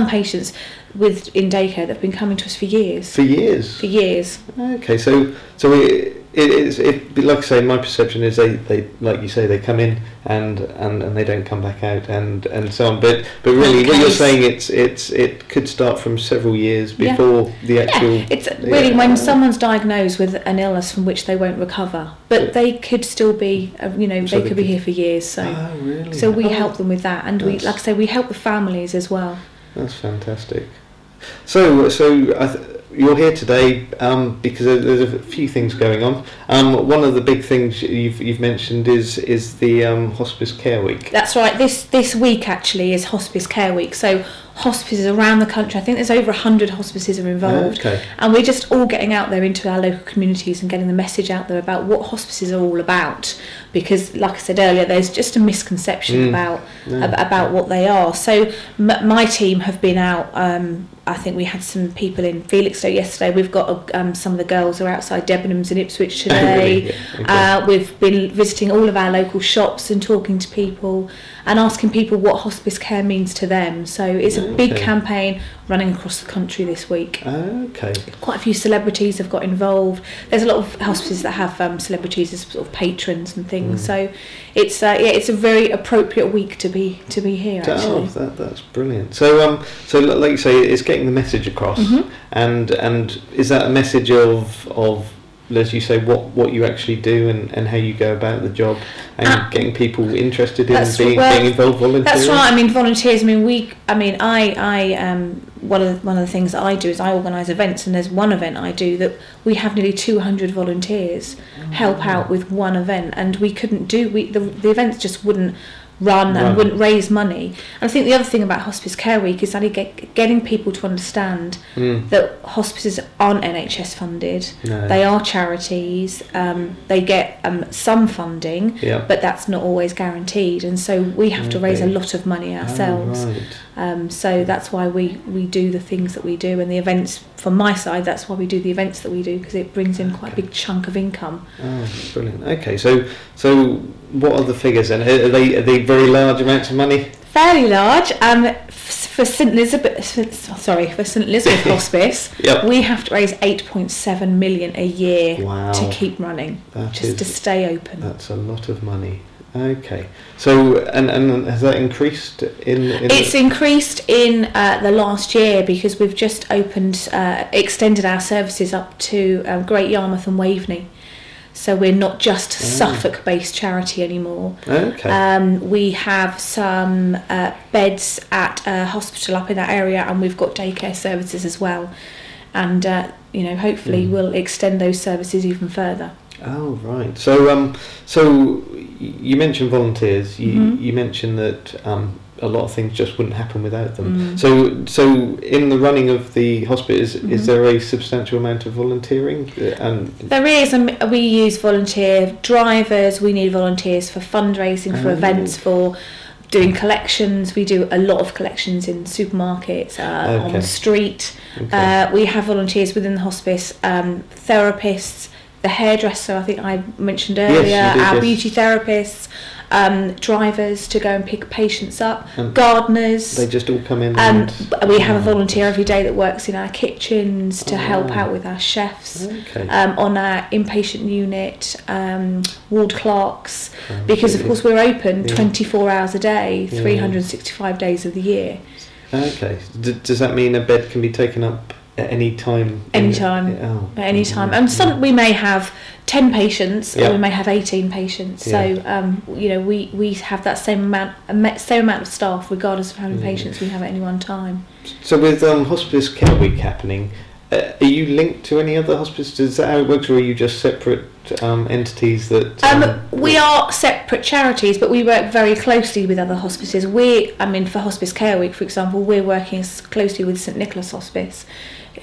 some patients in daycare that have been coming to us for years. For years? For years. Okay, so it like I say, my perception is they like you say, they come in and they don't come back out and so on. But really, what you're saying, it could start from several years before the actual. Yeah. It's really when someone's diagnosed with an illness from which they won't recover, but they could still be, they could be here for years. So, really? So we help them with that, and we, like I say, we help the families as well. That's fantastic. So you're here today because there's a few things going on. One of the big things you've mentioned is the Hospice Care Week. That's right. This week actually is Hospice Care Week. So hospices around the country, I think there's over 100 hospices are involved, and we're just all getting out there into our local communities and getting the message out there about what hospices are all about, because like I said earlier, there's just a misconception about what they are. So my team have been out. I think we had some people in Felixstowe yesterday. We've got some of the girls are outside Debenhams in Ipswich today. We've been visiting all of our local shops and talking to people and asking people what hospice care means to them. So it's a big campaign running across the country this week. Quite a few celebrities have got involved. There's a lot of hospices that have celebrities as sort of patrons and things. So it's a very appropriate week to be here. Actually, that's brilliant. So like you say, it's getting the message across, and is that a message of as you say, what you actually do and how you go about the job, and getting people interested in being involved volunteering? That's right. I mean, volunteers. One of the things that I do is I organise events, and there's one event I do that we have nearly 200 volunteers help out with one event, and we couldn't do the events just wouldn't run and wouldn't raise money. And I think the other thing about Hospice Care Week is getting people to understand that hospices aren't NHS funded. They are charities. They get some funding, but that's not always guaranteed, and so we have to raise a lot of money ourselves. So that's why we do the things that we do, and the events from my side, that's why we do the events that we do, because it brings in quite a big chunk of income. Brilliant. Okay, so what are the figures then? Are they very large amounts of money? Fairly large. For St Elizabeth Hospice, we have to raise 8.7 million a year to keep running, to stay open. That's a lot of money. Okay, so and has that increased It's increased in the last year, because we've just extended our services up to Great Yarmouth and Waveney. So we're not just a Suffolk-based charity anymore. We have some beds at a hospital up in that area, and we've got daycare services as well. And hopefully we'll extend those services even further. Oh right. So you mentioned volunteers. You mentioned that a lot of things just wouldn't happen without them. So in the running of the hospice, is there a substantial amount of volunteering? There is, and we use volunteer drivers. We need volunteers for fundraising, for events, for doing collections. We do a lot of collections in supermarkets, on the street. We have volunteers within the hospice, therapists, the hairdresser, I think I mentioned earlier, our beauty therapists, drivers to go and pick patients up, gardeners. They just all come in. We have a volunteer every day that works in our kitchens to help out with our chefs, on our inpatient unit, ward clerks, because of course we're open 24 hours a day, 365 days of the year. Does that mean a bed can be taken up at any time? At any time. And some we may have 10 patients, or we may have 18 patients. So we have that same amount of staff, regardless of how many patients we have at any one time. So with Hospice Care Week happening, are you linked to any other hospices? Is that how it works, or are you just separate entities that? We are separate charities, but we work very closely with other hospices. For Hospice Care Week, for example, we're working closely with St Nicholas Hospice,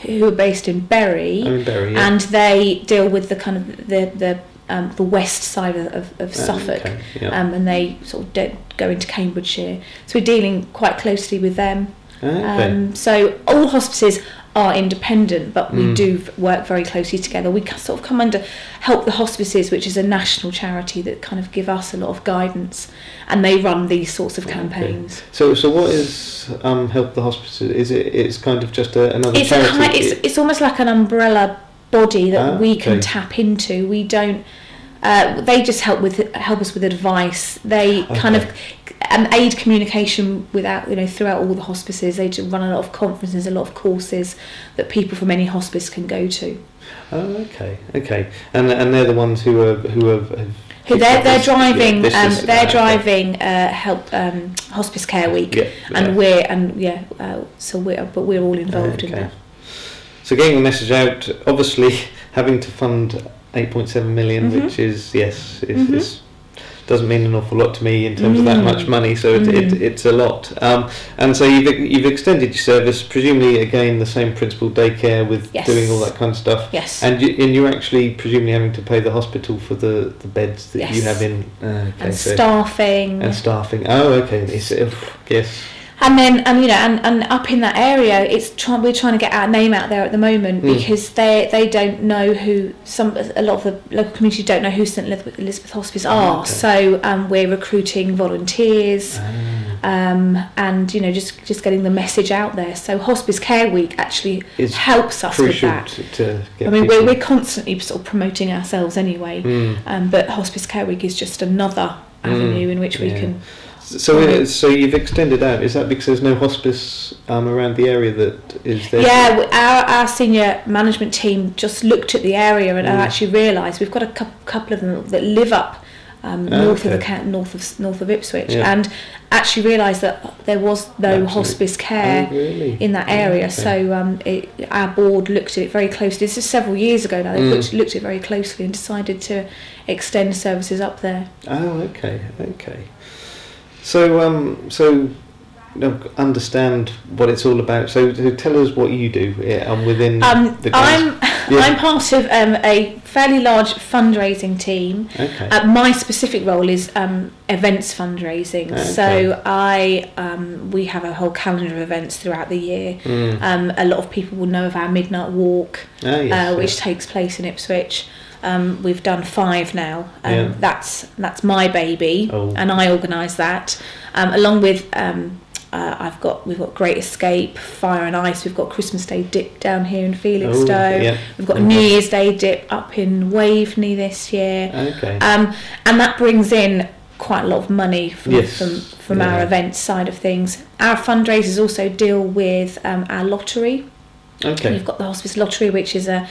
who are based in Bury, and they deal with the kind of the west side of Suffolk, and they sort of go into Cambridgeshire. So we're dealing quite closely with them. So all hospices are independent, but we do work very closely together. We sort of come under Help the Hospices, which is a national charity that kind of give us a lot of guidance, and they run these sorts of campaigns. So what is Help the Hospices? It's kind of just another charity? It's almost like an umbrella body that we can tap into. We don't. They just help us with advice. They kind of aid communication throughout all the hospices. They run a lot of conferences, a lot of courses that people from any hospice can go to. Oh, okay. And they're the ones who are they're driving. They're driving Help Hospice Care Week, and we're all involved in that. So getting the message out, obviously having to fund 8.7 million, which is doesn't mean an awful lot to me in terms of that much money, so it's a lot. And so you've extended your service, presumably again the same principal daycare with doing all that kind of stuff. Yes. And you're actually presumably having to pay the hospital for the beds that you have in. And staffing. Oh, okay. Yes. And then, and up in that area, we're trying to get our name out there at the moment because they don't know a lot of the local community don't know who St Elizabeth Hospice are. Okay. So we're recruiting volunteers, and just getting the message out there. So Hospice Care Week actually helps us with that. We're constantly sort of promoting ourselves anyway, but Hospice Care Week is just another avenue in which we can. So you've extended out. Is that because there's no hospice around the area that is there? Yeah, our senior management team just looked at the area and actually realised we've got a couple of them that live up north of Ipswich, and actually realised that there was no hospice care in that area. So our board looked at it very closely. This is several years ago now. They looked at it very closely and decided to extend services up there. Oh, okay. So understand what it's all about. So tell us what you do within the I'm part of a fairly large fundraising team. Okay. My specific role is events fundraising. Okay. So we have a whole calendar of events throughout the year. A lot of people will know of our Midnight Walk, which takes place in Ipswich. We've done 5 now. That's my baby, and I organise that. Along with we've got Great Escape, Fire and Ice. We've got Christmas Day Dip down here in Felixstowe. We've got New Year's Day Dip up in Waveney this year. Okay. And that brings in quite a lot of money from our events side of things. Our fundraisers also deal with our lottery. Okay. We've got the hospice lottery, which is a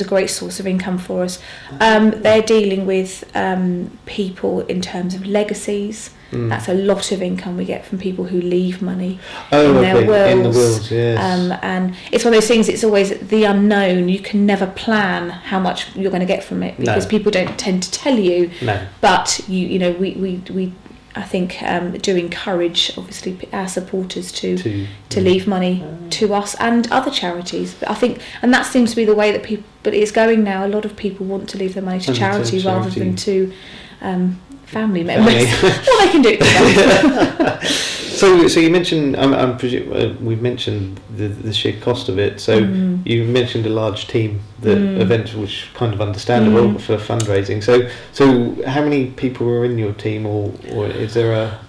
great source of income for us. They're dealing with people in terms of legacies. That's a lot of income we get from people who leave money in their wills. In the wills, yes. And it's one of those things. It's always the unknown. You can never plan how much you're going to get from it because people don't tend to tell you. No. But we I think do encourage obviously our supporters to leave money to us and other charities. But I think, and that seems to be the way that people, but it's going now. A lot of people want to leave their money to charity rather than to family members. Well, they can do it together. So you mentioned, I'm presuming we've mentioned the sheer cost of it. So you mentioned a large team, events, which is kind of understandable for fundraising. So how many people are in your team, or is there a?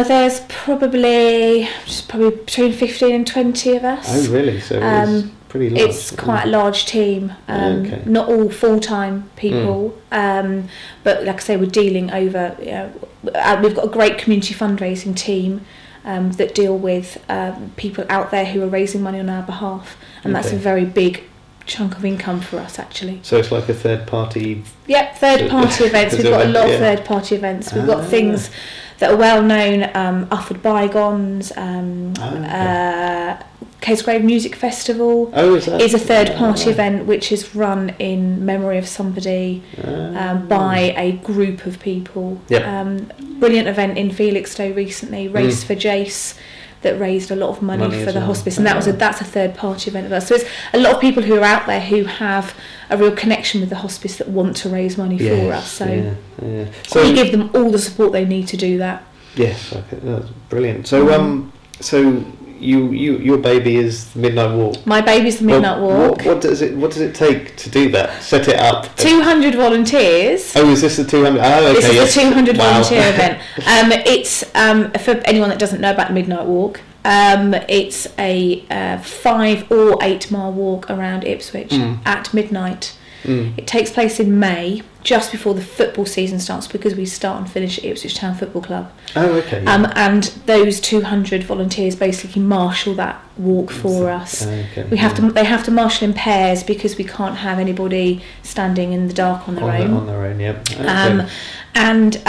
There's probably between 15 and 20 of us. Oh, really? So it's pretty large. It's quite a large team. Not all full-time people, but like I say, we're dealing over. We've got a great community fundraising team that deal with people out there who are raising money on our behalf, and that's a very big chunk of income for us actually. So it's like a third party. Yep, third party events. We've got a lot of third party events. We've got things that are well known. Ufford Bygones, Casgrave Music Festival is a third party event which is run in memory of somebody by a group of people. Brilliant event in Felixstowe recently, Race for Jace, that raised a lot of money for the hospice, and that's a third party event of us. So it's a lot of people who are out there who have a real connection with the hospice that want to raise money for us. So we give them all the support they need to do that. Yes, okay, that's brilliant. So so your baby is the Midnight Walk. My baby's the Midnight Walk. What does it take to do that? Set it up. 200 volunteers. Oh, is this the 200? Oh, okay. This is the 200 volunteer event. It's for anyone that doesn't know about the Midnight Walk. It's a 5 or 8 mile walk around Ipswich at midnight. It takes place in May, just before the football season starts, because we start and finish at Ipswich Town Football Club. Oh, okay. Yeah. And those 200 volunteers basically marshal that walk for us. Okay. They have to marshal in pairs, because we can't have anybody standing in the dark on their own. On their own, yeah. Okay. And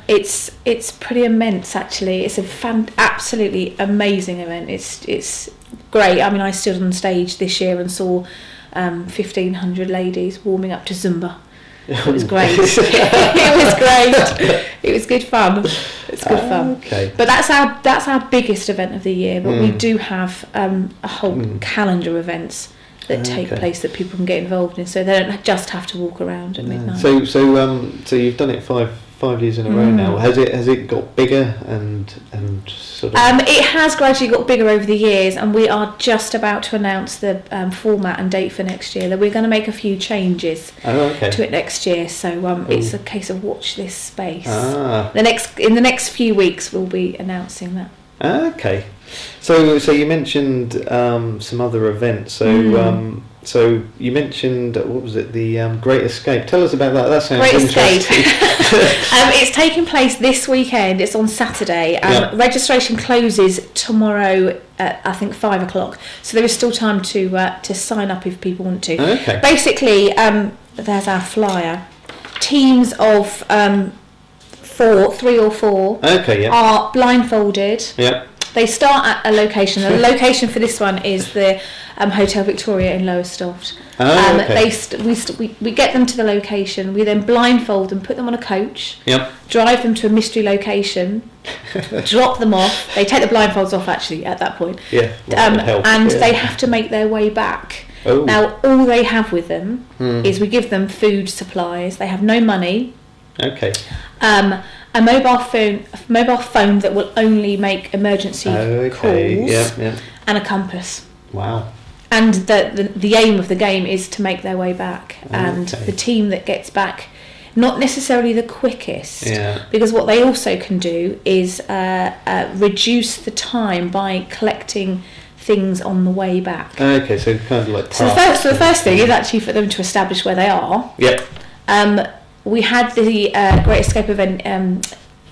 it's pretty immense, actually. It's a absolutely amazing event. It's great. I mean, I stood on stage this year and saw 1,500 ladies warming up to Zumba. It was great. It was great. It was good fun. It's good fun. Okay. But that's our biggest event of the year. But we do have a whole calendar of events that take place that people can get involved in, so they don't just have to walk around at midnight. So you've done it five years in a row now. Has it got bigger and sort of? It has gradually got bigger over the years, and we are just about to announce the format and date for next year. That we're going to make a few changes to it next year. So it's a case of watch this space. In the next few weeks, we'll be announcing that. Okay. So you mentioned some other events. So you mentioned, what was it, the Great Escape? Tell us about that. That sounds interesting. It's taking place this weekend. It's on Saturday. Registration closes tomorrow at, I think, 5 o'clock. So there is still time to sign up if people want to. Okay. Basically, there's our flyer. Teams of 3 or 4 are blindfolded. Yeah. They start at a location. The location for this one is the Hotel Victoria in Lowestoft. We get them to the location. We then blindfold them, put them on a coach, drive them to a mystery location, drop them off. They take the blindfolds off actually at that point. They have to make their way back. Oh. Now, all they have with them is we give them food supplies. They have no money. Okay. A mobile phone that will only make emergency calls, and a compass. Wow. And the aim of the game is to make their way back, and the team that gets back, not necessarily the quickest, because what they also can do is reduce the time by collecting things on the way back. Okay, so kind of like. So the first thing is actually for them to establish where they are. Yep. We had the Great Escape event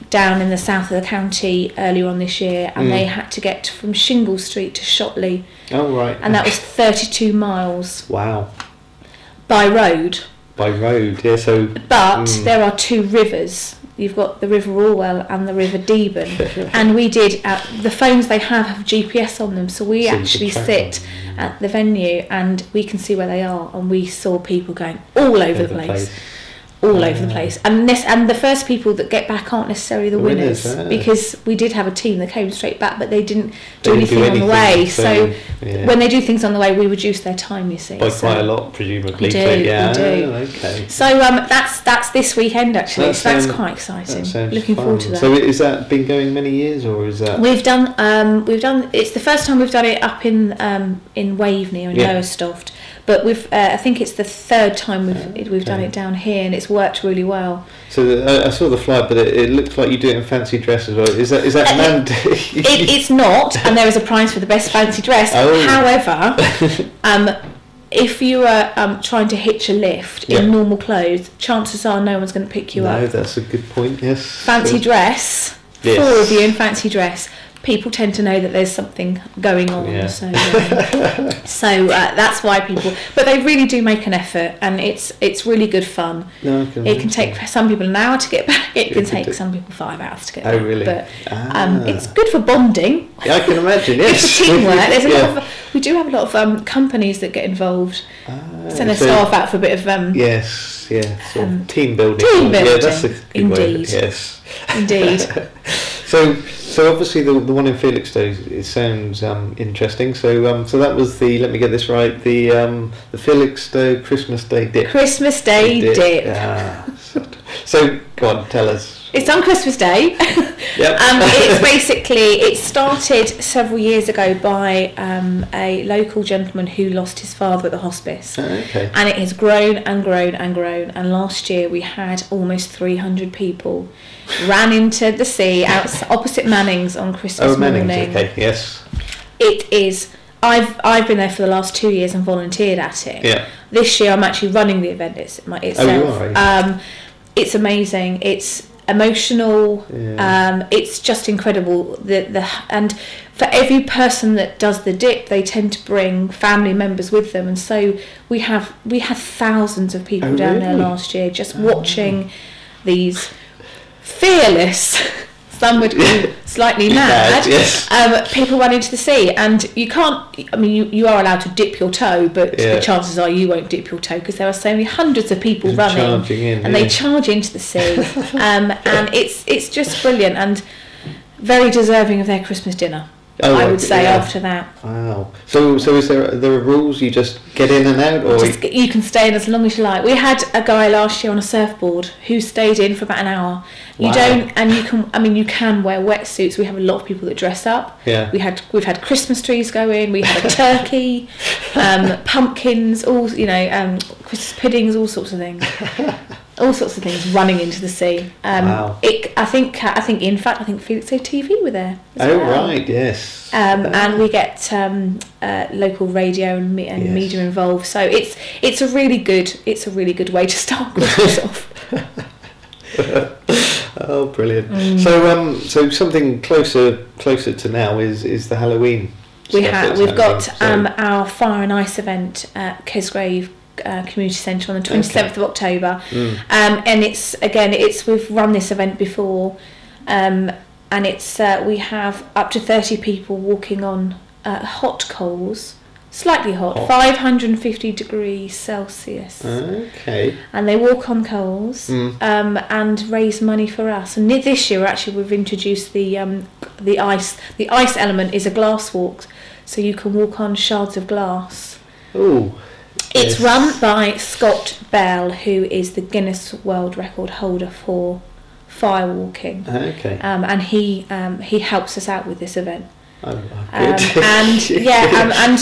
down in the south of the county earlier on this year, and they had to get from Shingle Street to Shotley. Oh, right. And that was 32 miles. Wow. By road. Yeah, so... But there are 2 rivers. You've got the River Orwell and the River Deben. And we did... the phones they have GPS on them, so we actually sit at the venue and we can see where they are, and we saw people going all over the place. All over the place, and the first people that get back aren't necessarily the winners, because we did have a team that came straight back, but they didn't do anything on the way. So when they do things on the way, we reduce their time. You see, by quite a lot, presumably. We do. Okay. So that's this weekend actually. So that's quite exciting. Looking forward to that. So has that been going many years, or is that? We've done. It's the first time we've done it up in Waveney or in Lowestoft. But I think it's the 3rd time we've done it down here, and it's worked really well. So I saw the flyer, but it looks like you do it in fancy dress as well. Is that It's not, and there is a prize for the best fancy dress. However, if you are trying to hitch a lift in normal clothes, chances are no one's going to pick you up. No, that's a good point. Yes. Fancy dress. 4 of you in fancy dress. People tend to know that there's something going on, so that's why people. But they really do make an effort, and it's really good fun. It can take some people an hour to get back. It can take some people 5 hours to get back. Oh, really? But it's good for bonding. Yeah, I can imagine. Yes, it's for teamwork. There's a lot of. We do have a lot of companies that get involved. Send their staff out for a bit of sort of team building. Yeah, that's a good word. Yes, indeed. So obviously the one in Felixstowe, it sounds interesting. So that was the, let me get this right, the Felixstowe Christmas Day dip. Christmas Day dip. So, go on, tell us. It's on Christmas Day. Yep. It started several years ago by a local gentleman who lost his father at the hospice. Okay. And it has grown and grown and grown. And last year we had almost 300 people ran into the sea opposite Manning's on Christmas morning. Okay, yes. It is. I've been there for the last 2 years and volunteered at it. Yeah. This year I'm actually running the event itself. You are. It's amazing. It's emotional. Yeah. It's just incredible. And for every person that does the dip, they tend to bring family members with them, and so we had thousands of people down there last year just watching these fearless. Some would call slightly mad. Yes. People run into the sea, and you can't. I mean, you are allowed to dip your toe, but the chances are you won't dip your toe because there are so many hundreds of people running, they charge into the sea, and it's just brilliant and very deserving of their Christmas dinner. I would say after that. Wow. So is there rules? You just get in and out, or you can stay in as long as you like. We had a guy last year on a surfboard who stayed in for about an hour. You don't, and you can. I mean, you can wear wetsuits. We have a lot of people that dress up. Yeah. We've had Christmas trees go in. We had a turkey, pumpkins, Christmas puddings, all sorts of things. All sorts of things running into the sea. Wow. I think Felix TV were there. Right, yes. And we get local radio and media involved. So it's a really good way to start Christmas off. Oh, brilliant! So something closer to now is the Halloween. We've got our Fire and Ice event at Kesgrave Community Centre on the 27th of October, and we've run this event before, and we have up to 30 people walking on hot coals, slightly hot. 550 degrees Celsius. Okay. And they walk on coals and raise money for us. And this year we've introduced the ice. The ice element is a glass walk, so you can walk on shards of glass. Ooh. It's run by Scott Bell, who is the Guinness World Record holder for firewalking. Okay. And he helps us out with this event. Oh, good.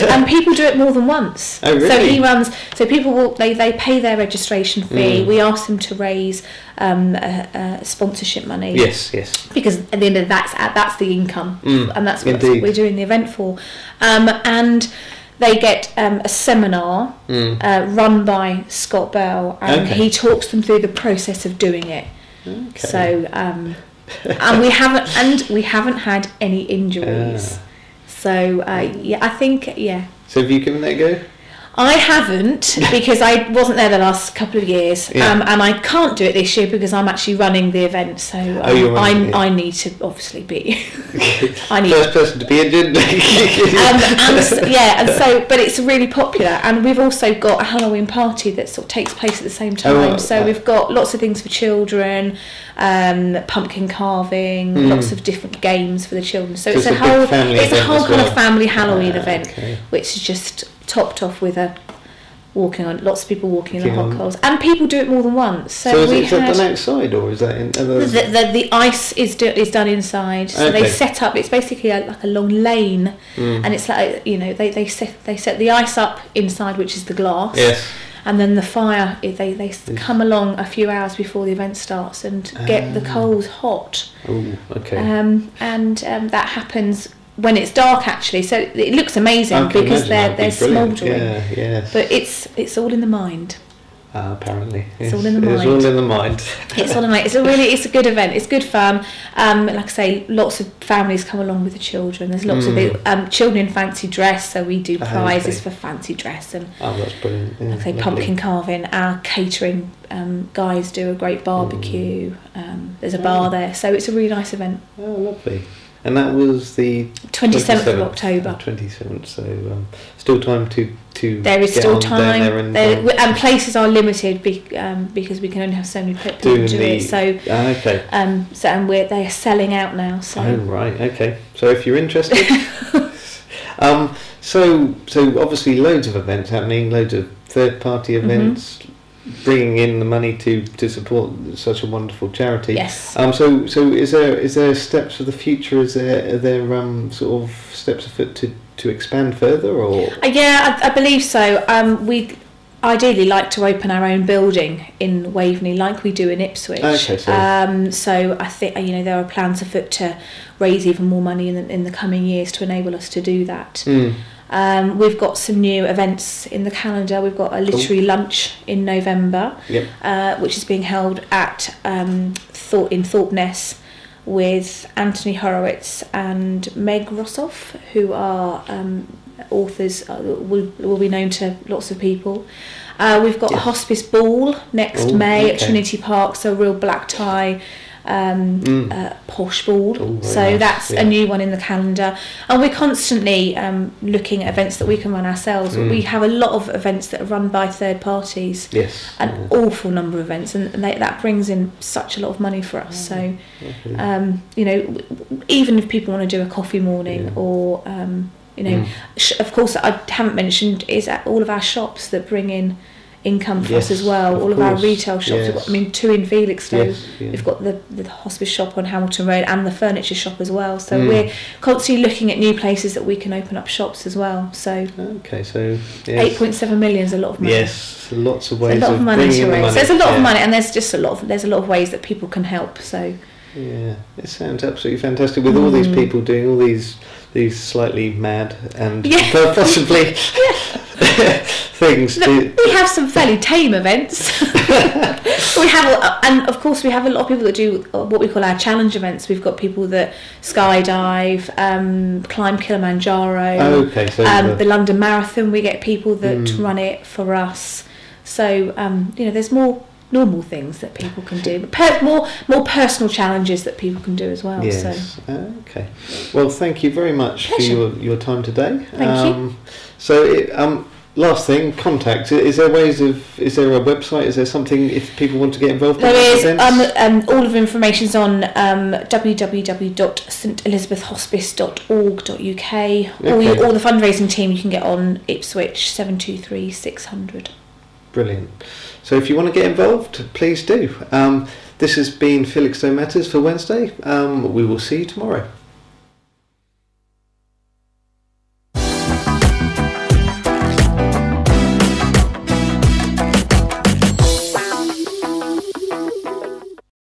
And people do it more than once. Oh, really? So he runs. So people they pay their registration fee. We ask them to raise sponsorship money. Yes. Because at the end of that's the income, and that's what we're doing the event for. And they get a seminar run by Scott Bell, and he talks them through the process of doing it. Okay. So, and we haven't had any injuries. So, I think. So have you given that a go? I haven't, because I wasn't there the last couple of years, and I can't do it this year because I'm actually running the event. So I need to obviously be. First person to be injured. But it's really popular, and we've also got a Halloween party that sort of takes place at the same time. We've got lots of things for children, pumpkin carving, lots of different games for the children. So it's a whole kind of family Halloween event, which is just topped off with lots of people walking in the hot coals, and people do it more than once. So is that done outside, or is that in other? The ice is done inside. So they set up. It's basically like a long lane, and it's like they set the ice up inside, which is the glass. Yes. And then the fire, they come along a few hours before the event starts and get the coals hot. Oh, okay. And that happens when it's dark, actually, so it looks amazing because they're smouldering. Yeah, yes. But it's all in the mind. Apparently, it's all in the mind. It's all in the mind. It's all in the mind. It's a good event. It's good fun. Like I say, lots of families come along with the children. There's lots of children in fancy dress, so we do prizes for fancy dress, and that's brilliant. Yeah, like I say, pumpkin carving. Our catering guys do a great barbecue. There's a bar there, so it's a really nice event. Oh, lovely. And that was the 27th of October. 27th, so still time to there is still time, and places are limited because we can only have so many people do it. So they're selling out now. So. Oh right, okay. So if you're interested, so obviously loads of events happening, loads of third-party events. bringing in the money to support such a wonderful charity. Yes. So is there steps for the future? Are there sort of steps afoot to expand further, or? Yeah, I believe so. We'd ideally like to open our own building in Waveney, like we do in Ipswich. Okay, so I think there are plans afoot to raise even more money in the coming years to enable us to do that. We've got some new events in the calendar. We've got a literary lunch in November, which is being held at in Thorpeness with Anthony Horowitz and Meg Rossoff, who are authors, will be known to lots of people. We've got a hospice ball next May at Trinity Park, so a real black tie posh ball. So nice. That's a new one in the calendar, and we're constantly looking at events that we can run ourselves. We have a lot of events that are run by third parties, an awful number of events, and that brings in such a lot of money for us. So even if people want to do a coffee morning or of course I haven't mentioned is at all of our shops that bring in income for us as well. All of our retail shops. We've got, 2 in Felixstowe. We've got the hospice shop on Hamilton Road and the furniture shop as well. So we're constantly looking at new places that we can open up shops as well. So 8.7 million is a lot of money. Yes, lots of ways. It's a lot of money to raise. Money. There's a lot of money, and there's a lot of ways that people can help. So yeah, it sounds absolutely fantastic with all these people doing all these slightly mad and possibly things. We have some fairly tame events. And of course we have a lot of people that do what we call our challenge events. We've got people that skydive, climb Kilimanjaro. The London Marathon. We get people that run it for us. So there's more normal things that people can do, but more personal challenges that people can do as well. Yes. Okay. Well, thank you very much for your time today. Thank you. So, last thing, contact. Is there a website? Is there something if people want to get involved? There is. All of the information's on www.stelizabethhospice.org.uk. Or the fundraising team you can get on Ipswich 723 600. Brilliant. So if you want to get involved, please do. This has been Felixstowe Matters for Wednesday. We will see you tomorrow.